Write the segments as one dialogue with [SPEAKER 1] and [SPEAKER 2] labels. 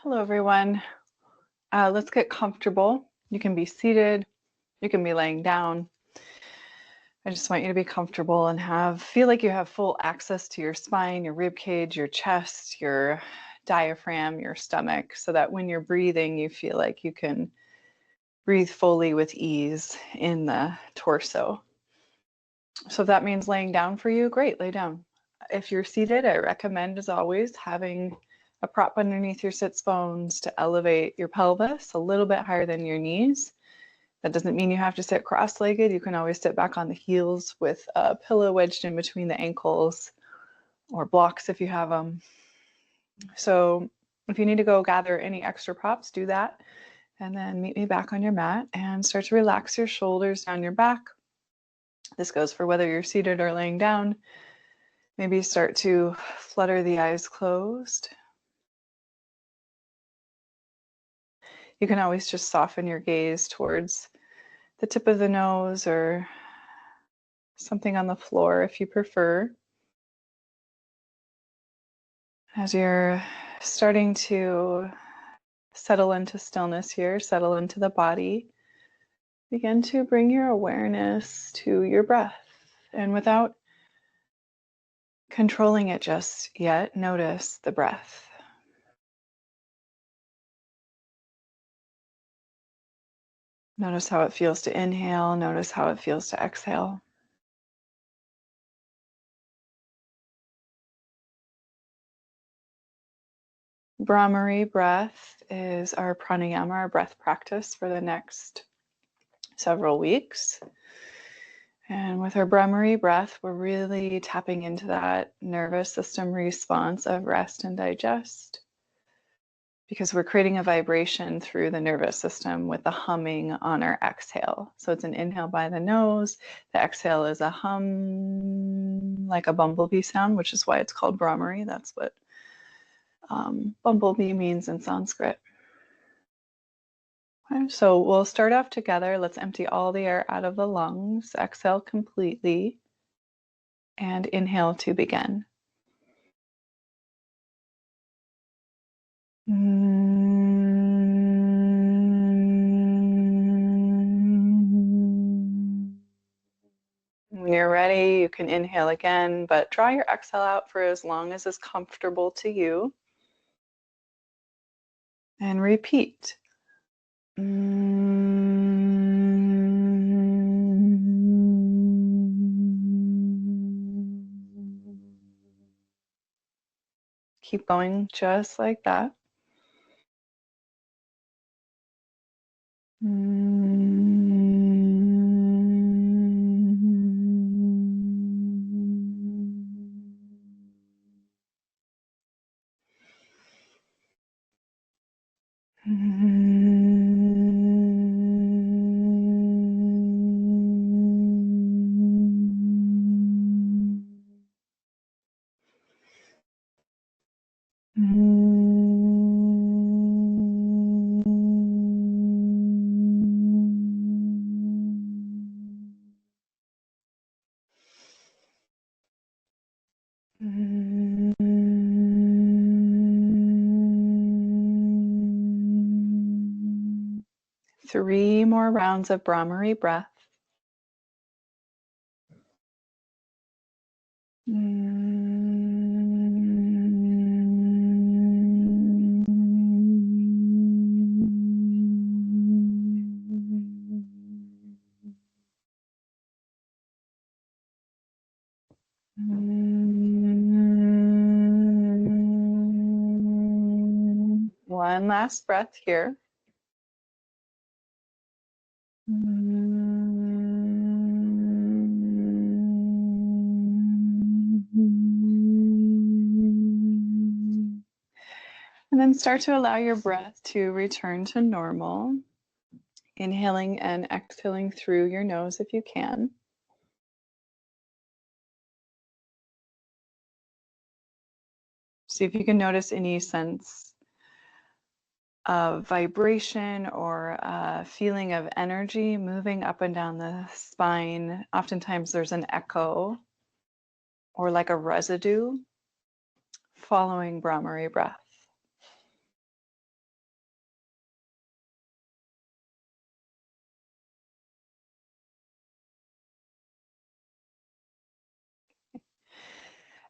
[SPEAKER 1] Hello, everyone. Let's get comfortable. You can be seated, you can be laying down. I just want you to be comfortable and feel like you have full access to your spine, your rib cage, your chest, your diaphragm, your stomach, so that when you're breathing, you feel like you can breathe fully with ease in the torso. So if that means laying down for you, great, lay down. If you're seated, I recommend, as always, having a prop underneath your sits bones to elevate your pelvis a little bit higher than your knees. That doesn't mean you have to sit cross-legged. You can always sit back on the heels with a pillow wedged in between the ankles or blocks if you have them. So if you need to go gather any extra props, do that. And then meet me back on your mat and start to relax your shoulders down your back. This goes for whether you're seated or laying down. Maybe start to flutter the eyes closed. You can always just soften your gaze towards the tip of the nose or something on the floor if you prefer. As you're starting to settle into stillness here, settle into the body, begin to bring your awareness to your breath. And without controlling it just yet, notice the breath. Notice how it feels to inhale. Notice how it feels to exhale. Brahmari Breath is our pranayama, our breath practice for the next several weeks. And with our Brahmari Breath, we're really tapping into that nervous system response of rest and digest, because we're creating a vibration through the nervous system with the humming on our exhale. So it's an inhale by the nose. The exhale is a hum, like a bumblebee sound, which is why it's called Brahmari. That's what bumblebee means in Sanskrit. Okay, so we'll start off together. Let's empty all the air out of the lungs. Exhale completely. And inhale to begin. When you're ready, you can inhale again, but draw your exhale out for as long as is comfortable to you. And repeat. Keep going just like that. Three more rounds of Brahmari breath. One last breath here. And then start to allow your breath to return to normal. Inhaling and exhaling through your nose if you can. See if you can notice any sense of vibration or a feeling of energy moving up and down the spine. Oftentimes there's an echo or like a residue following Brahmari breath.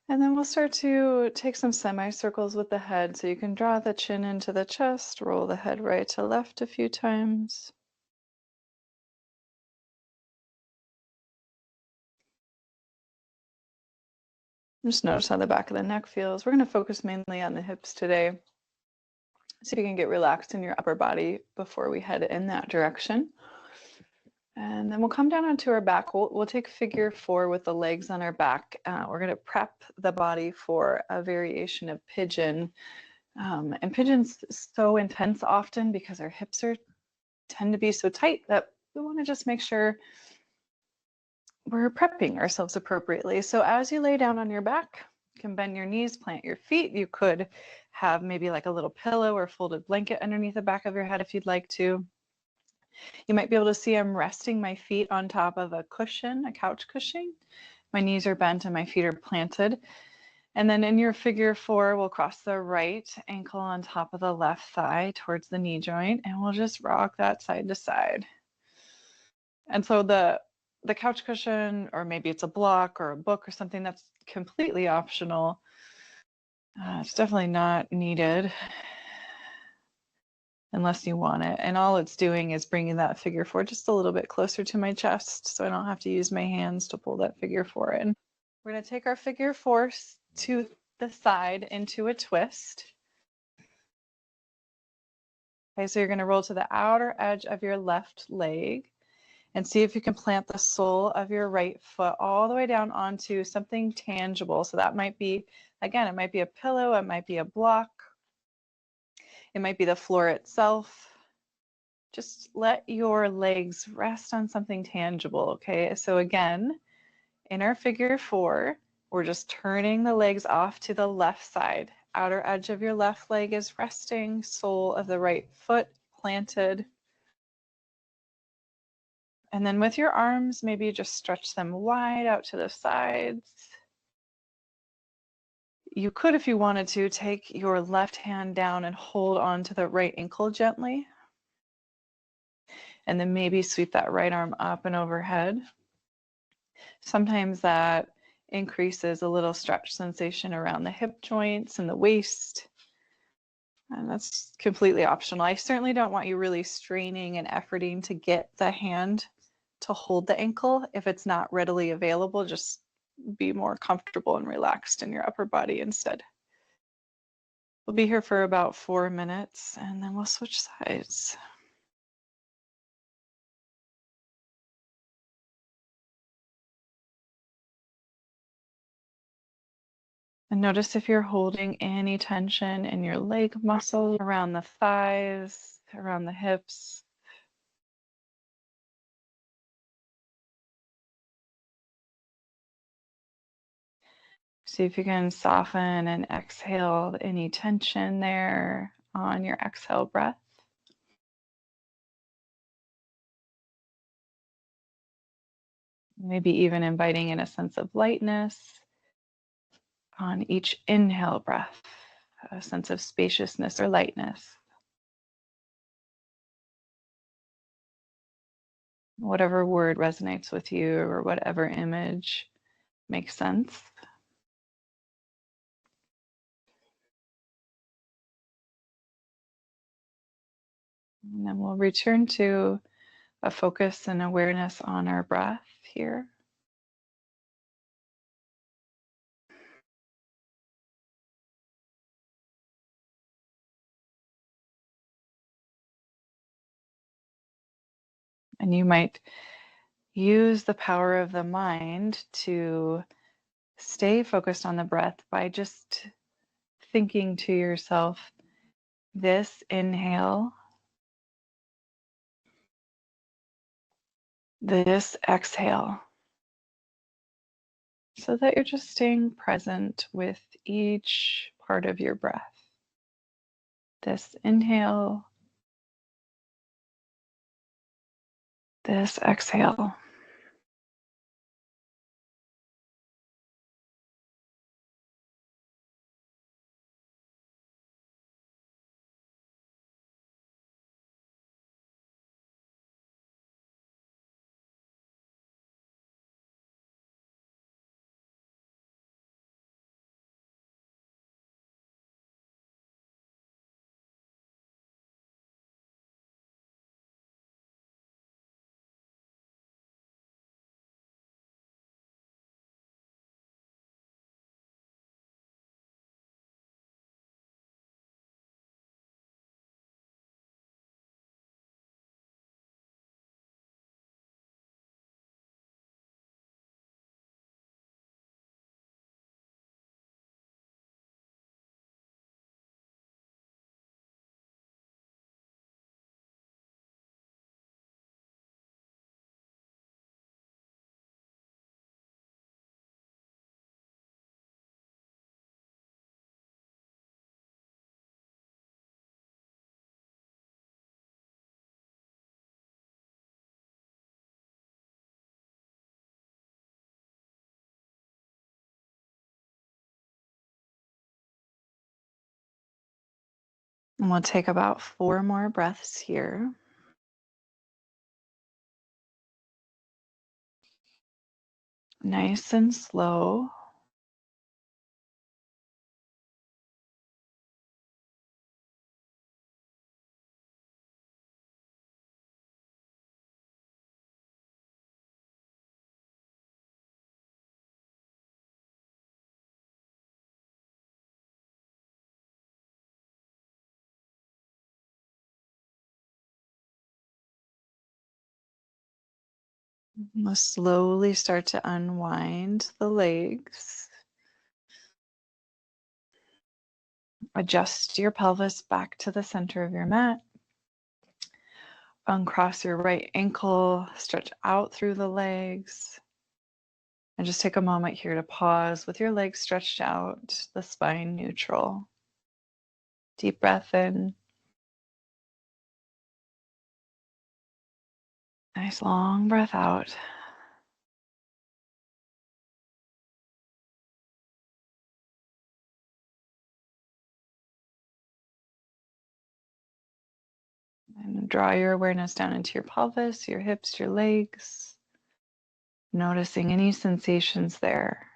[SPEAKER 1] And then we'll start to take some semicircles with the head. So you can draw the chin into the chest, roll the head right to left a few times. Just notice how the back of the neck feels. We're going to focus mainly on the hips today. See if you can get relaxed in your upper body before we head in that direction. And then we'll come down onto our back. We'll take figure 4 with the legs on our back. We're going to prep the body for a variation of pigeon. And pigeon's so intense often because our hips tend to be so tight that we want to just make sure we're prepping ourselves appropriately. So as you lay down on your back, you can bend your knees, plant your feet. You could have maybe like a little pillow or folded blanket underneath the back of your head if you'd like to. You might be able to see I'm resting my feet on top of a cushion, a couch cushion. My knees are bent and my feet are planted. And then in your figure 4, we'll cross the right ankle on top of the left thigh towards the knee joint, and we'll just rock that side to side. And so the couch cushion, or maybe it's a block or a book or something, that's completely optional. It's definitely not needed unless you want it. And all it's doing is bringing that figure 4 just a little bit closer to my chest so I don't have to use my hands to pull that figure 4 in. We're going to take our figure 4 to the side into a twist. Okay, so you're going to roll to the outer edge of your left leg and see if you can plant the sole of your right foot all the way down onto something tangible. So that might be, again, it might be a pillow, it might be a block, it might be the floor itself. Just let your legs rest on something tangible, okay? So again, in our figure 4, we're just turning the legs off to the left side. Outer edge of your left leg is resting, sole of the right foot planted. And then with your arms, maybe just stretch them wide out to the sides. You could, if you wanted to, take your left hand down and hold on to the right ankle gently. And then maybe sweep that right arm up and overhead. Sometimes that increases a little stretch sensation around the hip joints and the waist. And that's completely optional. I certainly don't want you really straining and efforting to get the hand to hold the ankle. If it's not readily available, just be more comfortable and relaxed in your upper body instead. We'll be here for about 4 minutes and then we'll switch sides. And notice if you're holding any tension in your leg muscles, around the thighs, around the hips. See if you can soften and exhale any tension there on your exhale breath. Maybe even inviting in a sense of lightness on each inhale breath, a sense of spaciousness or lightness. Whatever word resonates with you or whatever image makes sense. And then we'll return to a focus and awareness on our breath here. And you might use the power of the mind to stay focused on the breath by just thinking to yourself, this inhale, this exhale, so that you're just staying present with each part of your breath. This inhale, this exhale. And we'll take about 4 more breaths here. Nice and slow. We'll slowly start to unwind the legs. Adjust your pelvis back to the center of your mat. Uncross your right ankle, stretch out through the legs. And just take a moment here to pause with your legs stretched out, the spine neutral. Deep breath in. Nice long breath out. And draw your awareness down into your pelvis, your hips, your legs. Noticing any sensations there.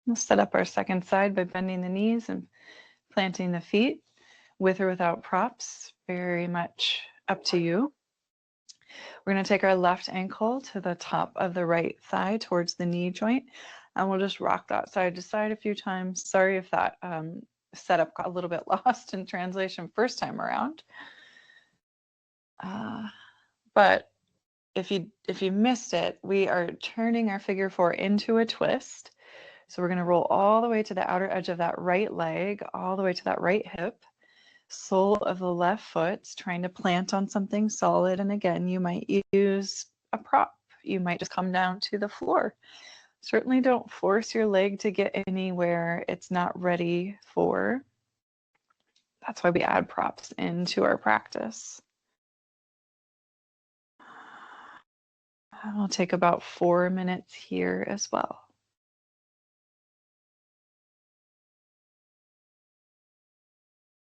[SPEAKER 1] We'll set up our second side by bending the knees and planting the feet with or without props. Very much up to you. We're going to take our left ankle to the top of the right thigh towards the knee joint, and we'll just rock that side to side a few times. Sorry if that setup got a little bit lost in translation first time around. But if you missed it, we are turning our figure 4 into a twist. So we're going to roll all the way to the outer edge of that right leg, all the way to that right hip. Sole of the left foot, trying to plant on something solid. And again, you might use a prop. You might just come down to the floor. Certainly don't force your leg to get anywhere it's not ready for. That's why we add props into our practice. I'll take about 4 minutes here as well.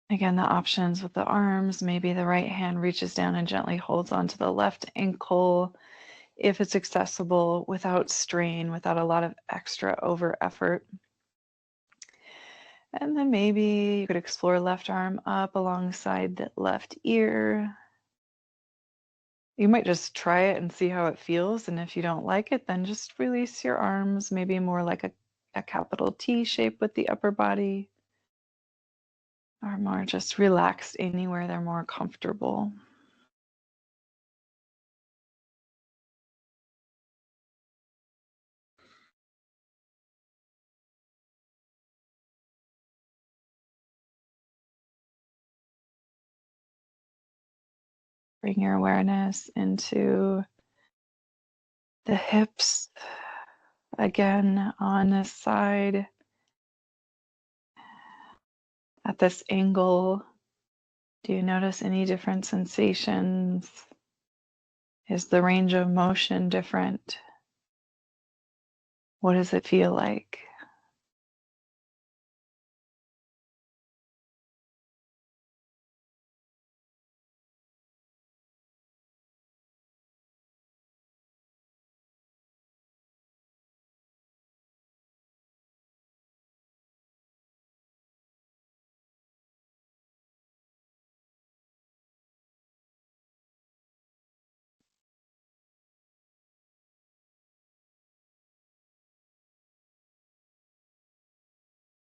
[SPEAKER 1] Again, the options with the arms, maybe the right hand reaches down and gently holds onto the left ankle if it's accessible without strain, without a lot of extra over effort. And then maybe you could explore left arm up alongside the left ear. You might just try it and see how it feels. And if you don't like it, then just release your arms, maybe more like a capital T shape with the upper body, or more just relaxed anywhere they're more comfortable. Bring your awareness into the hips again on this side. At this angle, do you notice any different sensations? Is the range of motion different? What does it feel like?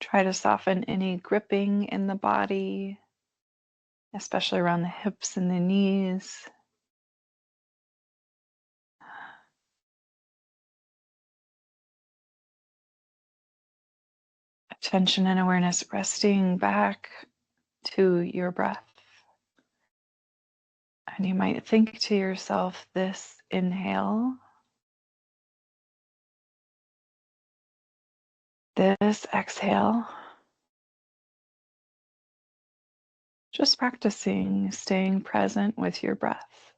[SPEAKER 1] Try to soften any gripping in the body, especially around the hips and the knees. Attention and awareness resting back to your breath. And you might think to yourself this inhale, this exhale. Just practicing staying present with your breath.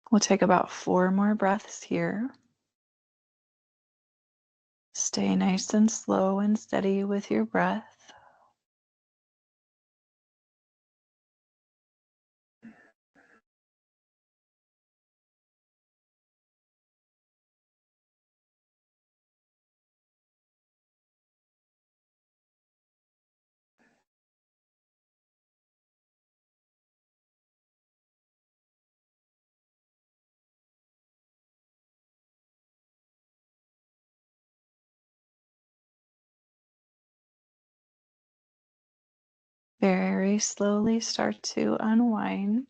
[SPEAKER 1] We'll take about 4 more breaths here. Stay nice and slow and steady with your breath. Very slowly start to unwind.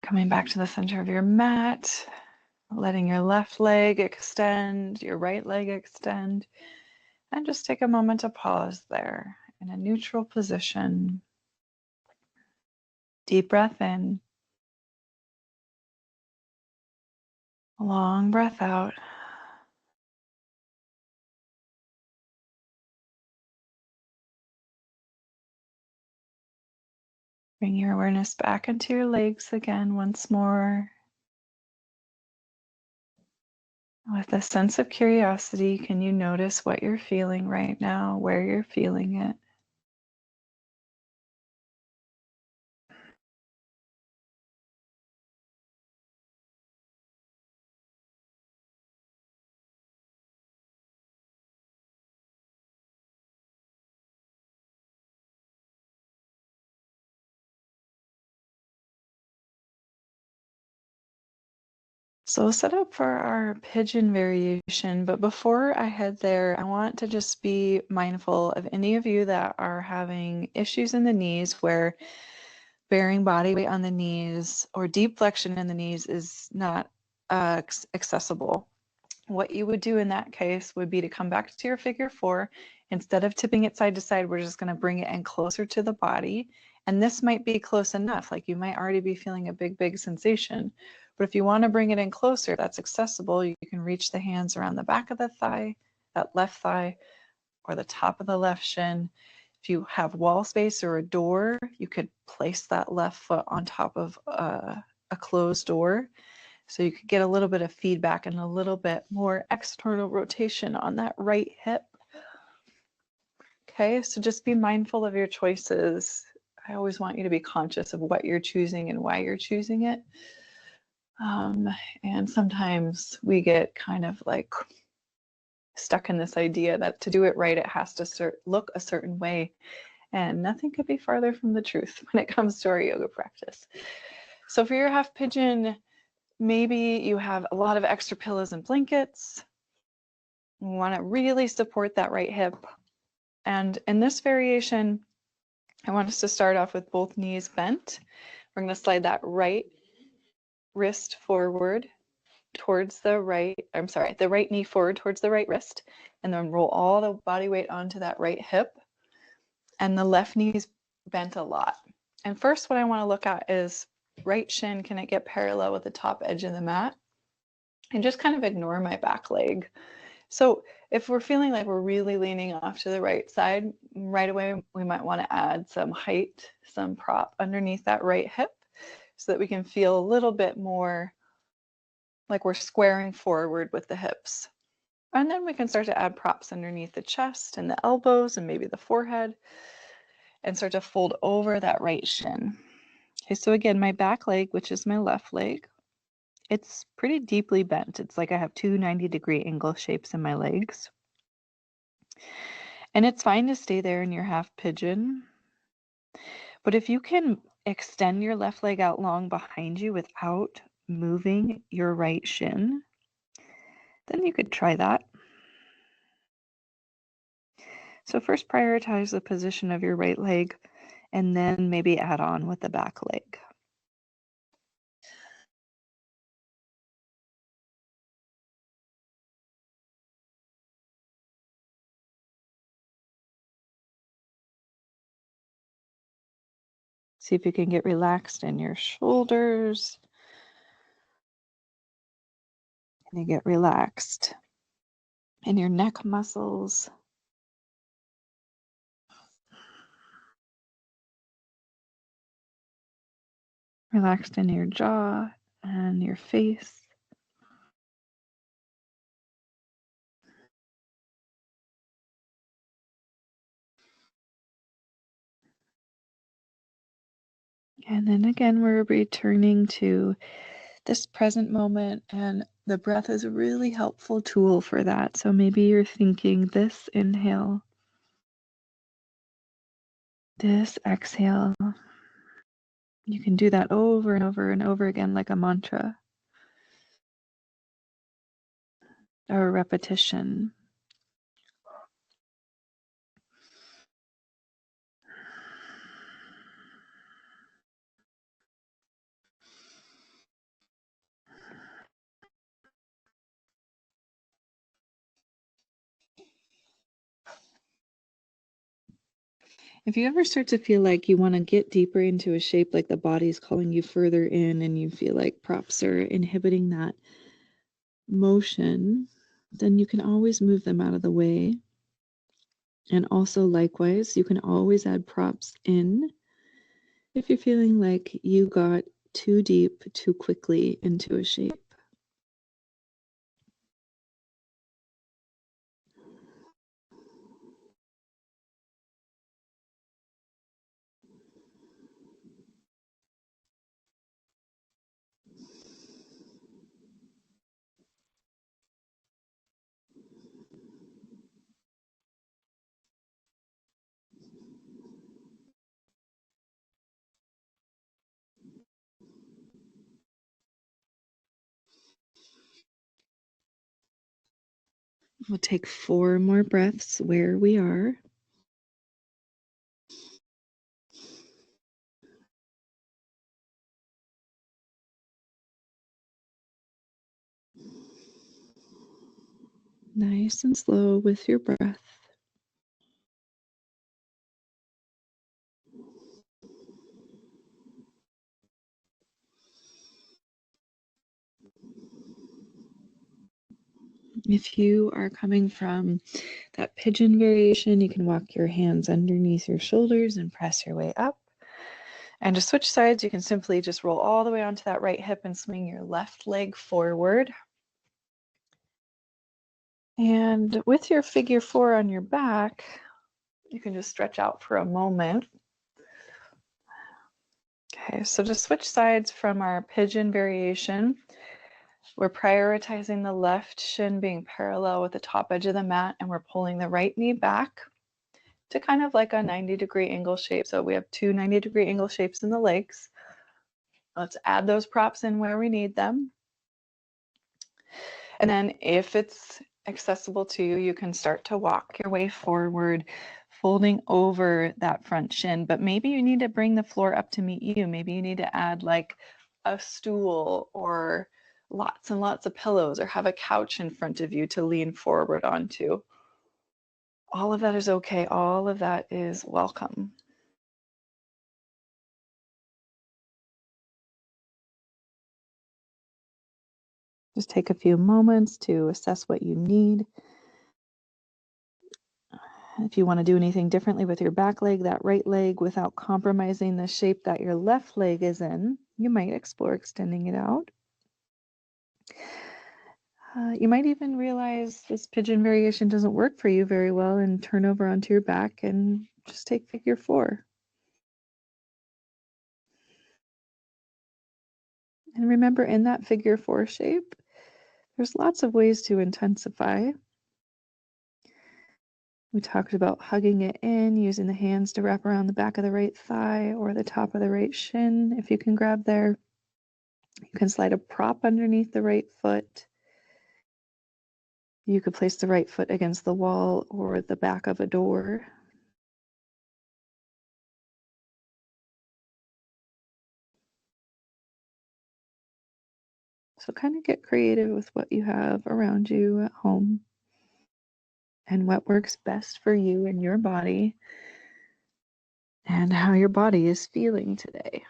[SPEAKER 1] Coming back to the center of your mat, letting your left leg extend, your right leg extend, and just take a moment to pause there in a neutral position. Deep breath in, long breath out. Bring your awareness back into your legs again once more. With a sense of curiosity, can you notice what you're feeling right now, where you're feeling it? So we'll set up for our pigeon variation, but before I head there, I want to just be mindful of any of you that are having issues in the knees where bearing body weight on the knees or deep flexion in the knees is not accessible. What you would do in that case would be to come back to your figure 4. Instead of tipping it side to side, we're just going to bring it in closer to the body. And this might be close enough, like you might already be feeling a big sensation. But if you want to bring it in closer, that's accessible. You can reach the hands around the back of the thigh, that left thigh, or the top of the left shin. If you have wall space or a door, you could place that left foot on top of a closed door. So you could get a little bit of feedback and a little bit more external rotation on that right hip. Okay, so just be mindful of your choices. I always want you to be conscious of what you're choosing and why you're choosing it. And sometimes we get kind of like stuck in this idea that to do it right, it has to look a certain way. And nothing could be farther from the truth when it comes to our yoga practice. So for your half pigeon, maybe you have a lot of extra pillows and blankets. You want to really support that right hip. And in this variation, I want us to start off with both knees bent. We're going to slide that right wrist forward towards the right, the right knee forward towards the right wrist, and then roll all the body weight onto that right hip. And the left knee's bent a lot. And first, what I want to look at is right shin, can it get parallel with the top edge of the mat? And just kind of ignore my back leg. So if we're feeling like we're really leaning off to the right side, right away, we might want to add some height, some prop underneath that right hip so that we can feel a little bit more like we're squaring forward with the hips. And then we can start to add props underneath the chest and the elbows and maybe the forehead and start to fold over that right shin. Okay, so again, my back leg, which is my left leg, it's pretty deeply bent. It's like I have two 90-degree angle shapes in my legs. And it's fine to stay there in your half pigeon. But if you can extend your left leg out long behind you without moving your right shin, then you could try that. So first prioritize the position of your right leg and then maybe add on with the back leg. See if you can get relaxed in your shoulders. And you get relaxed in your neck muscles. Relaxed in your jaw and your face. And then again, we're returning to this present moment, and the breath is a really helpful tool for that. So maybe you're thinking this inhale, this exhale. You can do that over and over and over again like a mantra or a repetition. If you ever start to feel like you want to get deeper into a shape, like the body's calling you further in and you feel like props are inhibiting that motion, then you can always move them out of the way. And also likewise, you can always add props in if you're feeling like you got too deep too quickly into a shape. We'll take 4 more breaths where we are. Nice and slow with your breath. If you are coming from that pigeon variation, you can walk your hands underneath your shoulders and press your way up. And to switch sides, you can simply just roll all the way onto that right hip and swing your left leg forward. And with your figure 4 on your back, you can just stretch out for a moment. Okay, so to switch sides from our pigeon variation, we're prioritizing the left shin being parallel with the top edge of the mat, and we're pulling the right knee back to kind of like a 90-degree angle shape. So we have 2 90-degree angle shapes in the legs. Let's add those props in where we need them. And then if it's accessible to you, you can start to walk your way forward, folding over that front shin. But maybe you need to bring the floor up to meet you. Maybe you need to add like a stool or lots and lots of pillows, or have a couch in front of you to lean forward onto. All of that is okay. All of that is welcome. Just take a few moments to assess what you need. If you want to do anything differently with your back leg, that right leg, without compromising the shape that your left leg is in, you might explore extending it out. You might even realize this pigeon variation doesn't work for you very well and turn over onto your back and just take figure 4. And remember, in that figure 4 shape, there's lots of ways to intensify. We talked about hugging it in, using the hands to wrap around the back of the right thigh or the top of the right shin, if you can grab there. You can slide a prop underneath the right foot. You could place the right foot against the wall or the back of a door. So kind of get creative with what you have around you at home and what works best for you and your body and how your body is feeling today.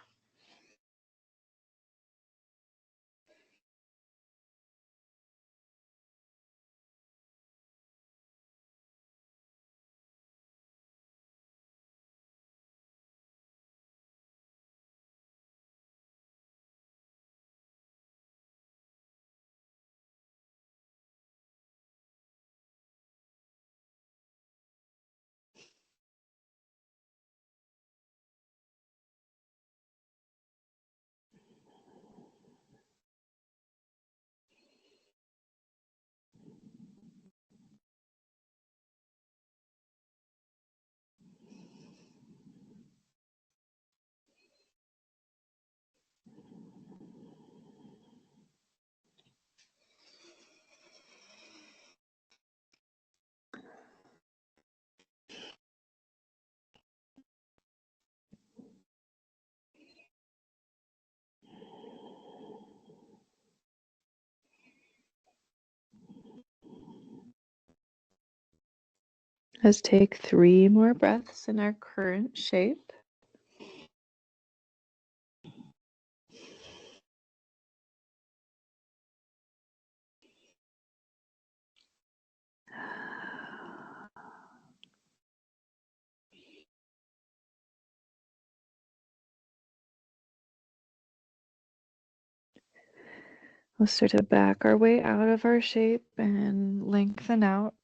[SPEAKER 1] Let's take 3 more breaths in our current shape. We'll start to back our way out of our shape and lengthen out.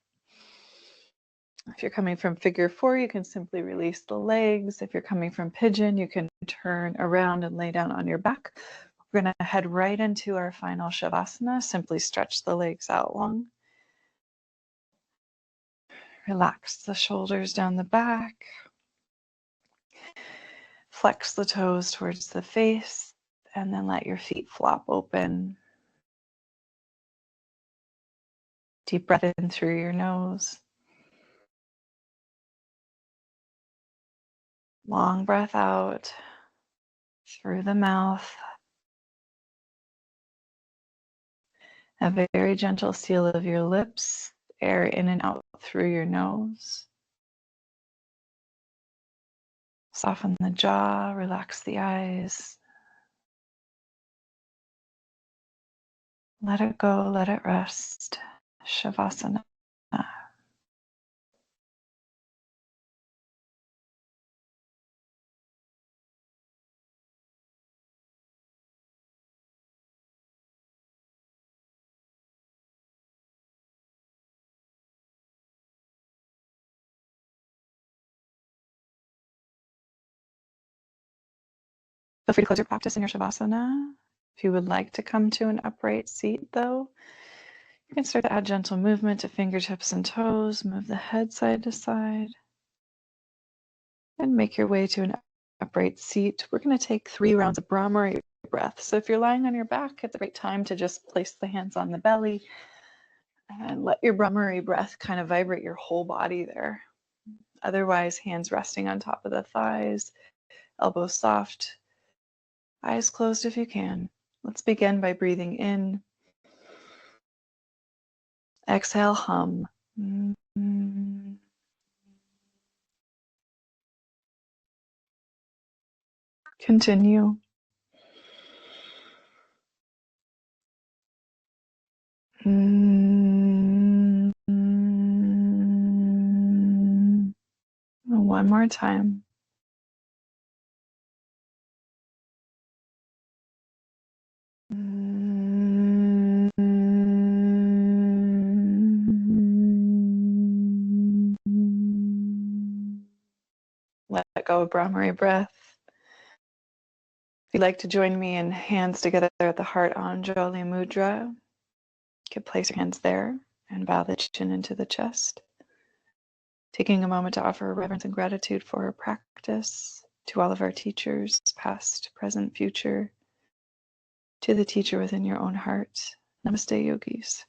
[SPEAKER 1] If you're coming from figure 4, you can simply release the legs. If you're coming from pigeon, you can turn around and lay down on your back. We're going to head right into our final Savasana. Simply stretch the legs out long. Relax the shoulders down the back. Flex the toes towards the face, and then let your feet flop open. Deep breath in through your nose. Long breath out through the mouth. A very gentle seal of your lips, air in and out through your nose. Soften the jaw, relax the eyes. Let it go, let it rest. Shavasana. Feel free to close your practice in your Shavasana. If you would like to come to an upright seat, though, you can start to add gentle movement to fingertips and toes. Move the head side to side. And make your way to an upright seat. We're going to take 3 rounds of Brahmari breath. So if you're lying on your back, it's a great time to just place the hands on the belly and let your Brahmari breath kind of vibrate your whole body there. Otherwise, hands resting on top of the thighs, elbows soft, eyes closed if you can. Let's begin by breathing in. Exhale, hum. Continue. One more time. Let go of Brahmari breath. If you'd like to join me in hands together at the heart Anjali Mudra, you can place your hands there and bow the chin into the chest. Taking a moment to offer reverence and gratitude for our practice, to all of our teachers, past, present, future, to the teacher within your own heart. Namaste, yogis.